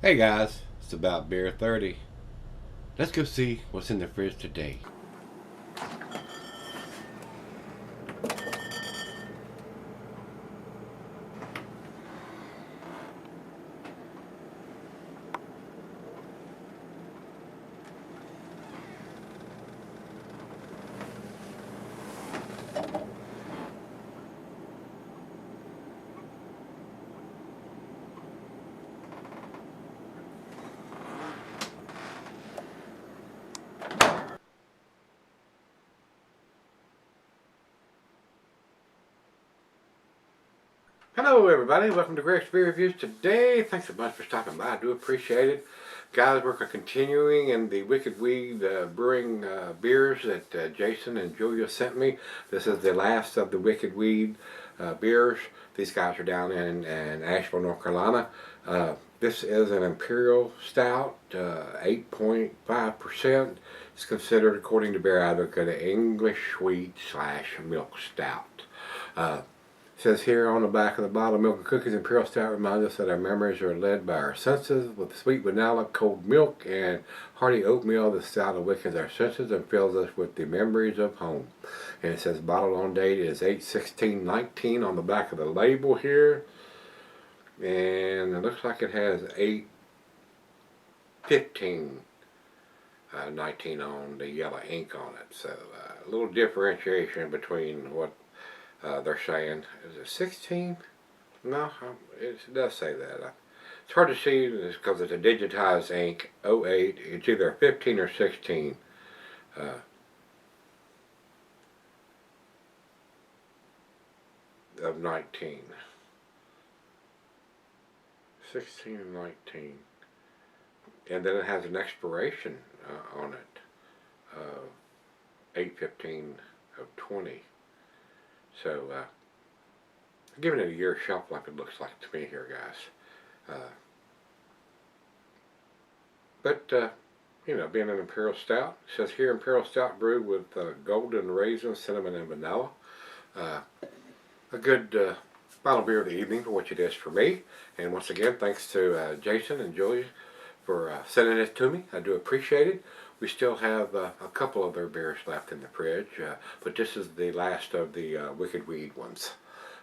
Hey guys, it's about beer 30. Let's go see what's in the fridge today. Hello everybody, welcome to Gregsbeerreviews today. Thanks so much for stopping by, I do appreciate it. Guys, we're continuing in the Wicked Weed Brewing beers that Jason and Julia sent me. This is the last of the Wicked Weed beers. These guys are down in Asheville, North Carolina. This is an Imperial Stout, 8.5%. It's considered, according to Beer Advocate, an English wheat / milk stout. It says here on the back of the bottle, Milk and Cookies Imperial Stout reminds us that our memories are led by our senses. With sweet vanilla, cold milk, and hearty oatmeal, the stout awakens our senses and fills us with the memories of home. And it says bottle on date is 8/16/19 on the back of the label here. And it looks like it has 8/15/19 on the yellow ink on it. So a little differentiation between what they're saying. Is it 16? No, it does say that. It's hard to see because it's a digitized ink. 08. It's either 15 or 16. Of 19. 16 and 19. And then it has an expiration on it. 8/15/20. So, giving it a year shelf life, it looks like to me here, guys. You know, being an Imperial Stout, it says here Imperial Stout brewed with golden raisins, cinnamon, and vanilla. A good bottle beer of the evening for which it is for me. And once again, thanks to Jason and Julia for sending it to me. I do appreciate it. We still have a couple of their beers left in the fridge, but this is the last of the Wicked Weed ones.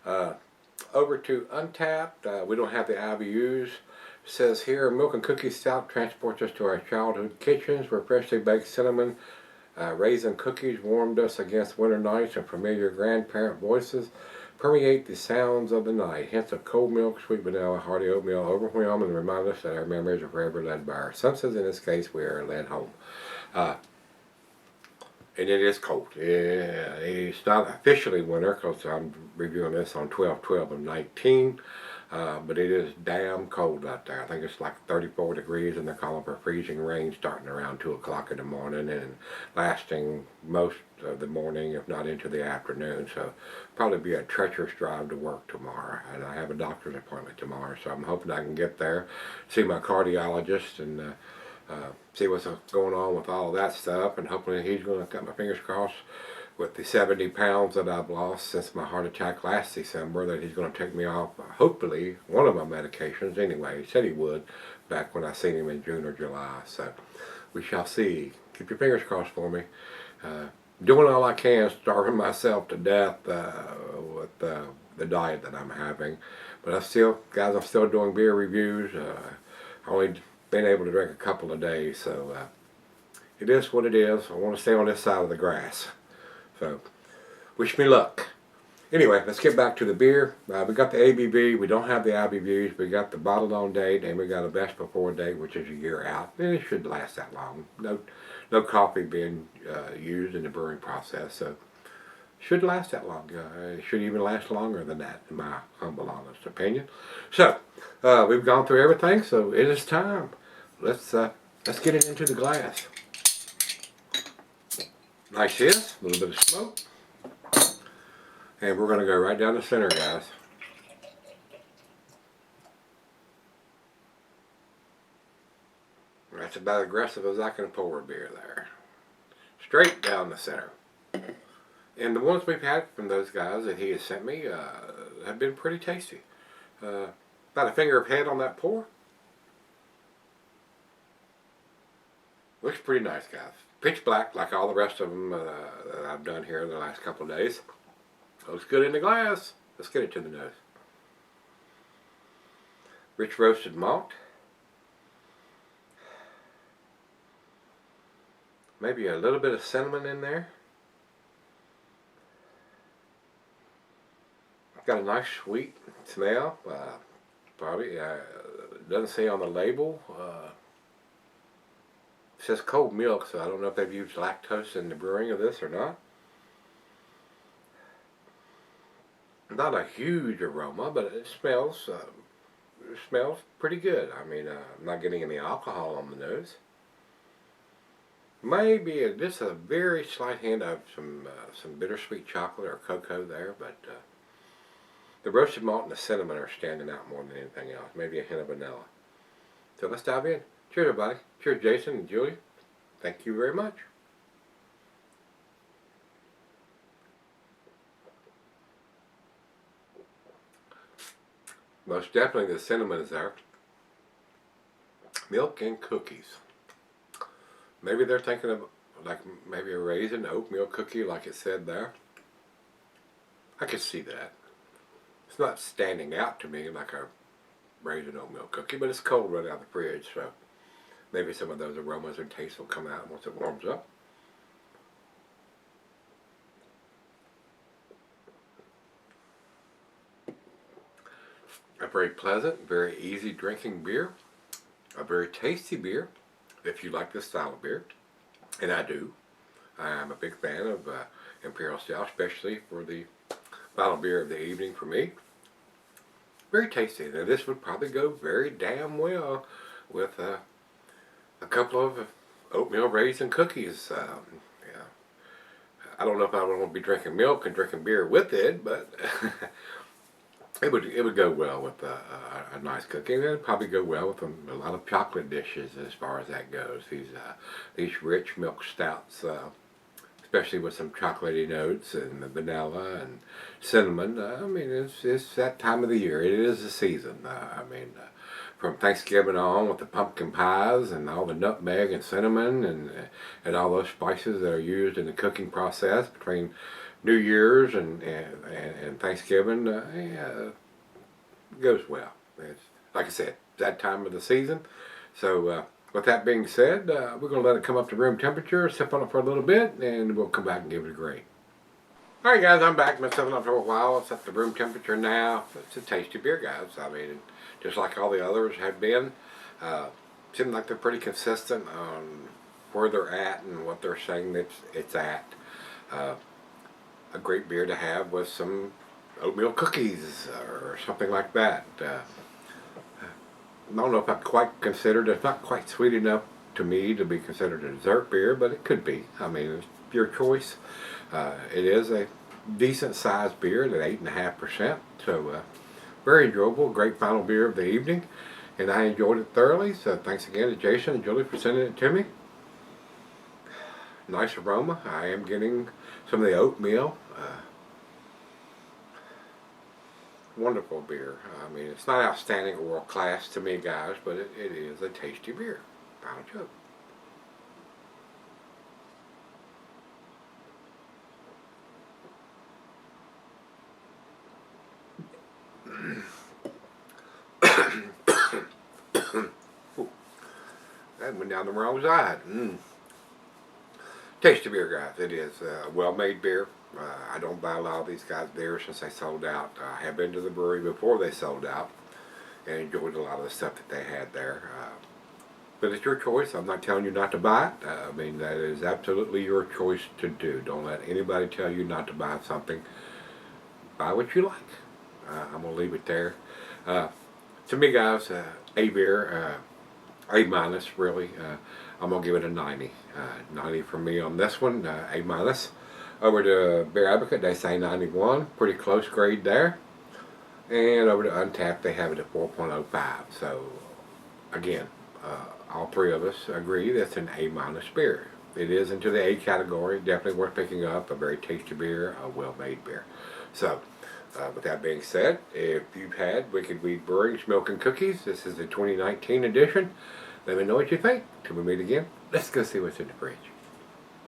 Over to Untapped, we don't have the IBUs. It says here, Milk and Cookie Stout transports us to our childhood kitchens where freshly baked cinnamon raisin cookies warmed us against winter nights, and familiar grandparent voices permeate the sounds of the night. Hints of cold milk, sweet vanilla, hearty oatmeal overwhelm and remind us that our memories are forever led by our senses. In this case, we are led home. And it is cold. Yeah, it's not officially winter because I'm reviewing this on 12/12/19. But it is damn cold out there. I think it's like 34 degrees, and they're calling for freezing rain starting around 2 o'clock in the morning and lasting most of the morning, if not into the afternoon. So probably be a treacherous drive to work tomorrow. And I have a doctor's appointment tomorrow, so I'm hoping I can get there, see my cardiologist, and see what's going on with all of that stuff. And hopefully he's going to cut my fingers crossed with the 70 pounds that I've lost since my heart attack last December, that he's going to take me off, hopefully, one of my medications anyway. He said he would back when I seen him in June or July. So we shall see. Keep your fingers crossed for me. Doing all I can, starving myself to death with the diet that I'm having. But I'm still doing beer reviews. Only been able to drink a couple of days, so it is what it is. I want to stay on this side of the grass. So, wish me luck. Anyway, let's get back to the beer. We got the ABV. We don't have the IBVs. We got the bottled on date, and we got a best before date, which is a year out. And it should last that long. No coffee being used in the brewing process, so should last that long. It should even last longer than that, in my humble, honest opinion. So, we've gone through everything, so it is time. Let's get it into the glass. Nice hiss, a little bit of smoke. And we're going to go right down the center, guys. That's about as aggressive as I can pour a beer there. Straight down the center. And the ones we've had from those guys that he has sent me have been pretty tasty. About a finger of head on that pour. Looks pretty nice, guys. Pitch black like all the rest of them that I've done here in the last couple of days. Looks good in the glass. Let's get it to the nose. Rich roasted malt. Maybe a little bit of cinnamon in there. Got a nice sweet smell. Probably doesn't say on the label. It says cold milk, so I don't know if they've used lactose in the brewing of this or not. Not a huge aroma, but it smells pretty good. I mean, I'm not getting any alcohol on the nose. Maybe just a very slight hint of some bittersweet chocolate or cocoa there, but the roasted malt and the cinnamon are standing out more than anything else. Maybe a hint of vanilla. So let's dive in. Cheers, everybody. Cheers, Jason and Julie. Thank you very much. Most definitely the cinnamon is there. Milk and cookies. Maybe they're thinking of like maybe a raisin oatmeal cookie like it said there. I could see that. It's not standing out to me like a raisin oatmeal cookie, but it's cold right out of the fridge, so maybe some of those aromas and tastes will come out once it warms up. A very pleasant, very easy drinking beer. A very tasty beer, if you like this style of beer. And I do. I'm a big fan of Imperial Stout, especially for the final beer of the evening for me. Very tasty. Now this would probably go very damn well with a couple of oatmeal raisin cookies. Yeah. I don't know if I want to be drinking milk and drinking beer with it, but it would go well with a nice cookie. And it would probably go well with a lot of chocolate dishes as far as that goes. These rich milk stouts, especially with some chocolatey notes and the vanilla and cinnamon. I mean, it's that time of the year. It is the season. From Thanksgiving on with the pumpkin pies and all the nutmeg and cinnamon and all those spices that are used in the cooking process between New Year's and Thanksgiving, it goes well. It's, like I said, that time of the season. So with that being said, we're going to let it come up to room temperature, sip on it for a little bit, and we'll come back and give it a grade. Alright guys, I'm back. Been sipping up for a while. It's at the room temperature now. It's a tasty beer, guys. I mean, just like all the others have been. Seem like they're pretty consistent on where they're at and what they're saying it's at. A great beer to have with some oatmeal cookies or something like that. I don't know if I quite considered it. It's not quite sweet enough to me to be considered a dessert beer, but it could be. I mean, it's your choice. It is a decent sized beer at 8.5%, so very enjoyable. Great final beer of the evening, and I enjoyed it thoroughly. So thanks again to Jason and Julie for sending it to me. Nice aroma. I am getting some of the oatmeal. Wonderful beer. I mean, it's not outstanding or world class to me, guys, but it is a tasty beer. Final joke. That went down the wrong side. Tasty beer, guys. It is a well-made beer. I don't buy a lot of these guys' beers since they sold out. I have been to the brewery before they sold out and enjoyed a lot of the stuff that they had there. But it's your choice. I'm not telling you not to buy it. I mean, that is absolutely your choice to do. Don't let anybody tell you not to buy something. Buy what you like. I'm going to leave it there. To me, guys, a beer, A minus, really. I'm going to give it a 90. 90 for me on this one, A minus. Over to Beer Advocate, they say 91. Pretty close grade there. And over to Untapped, they have it at 4.05. So, again, all three of us agree that's an A minus beer. It is into the A category. Definitely worth picking up. A very tasty beer, a well-made beer. So, with that being said, if you've had Wicked Weed Brewing's Milk and Cookies, this is the 2019 edition. Let me know what you think. Till we meet again, let's go see what's in the fridge.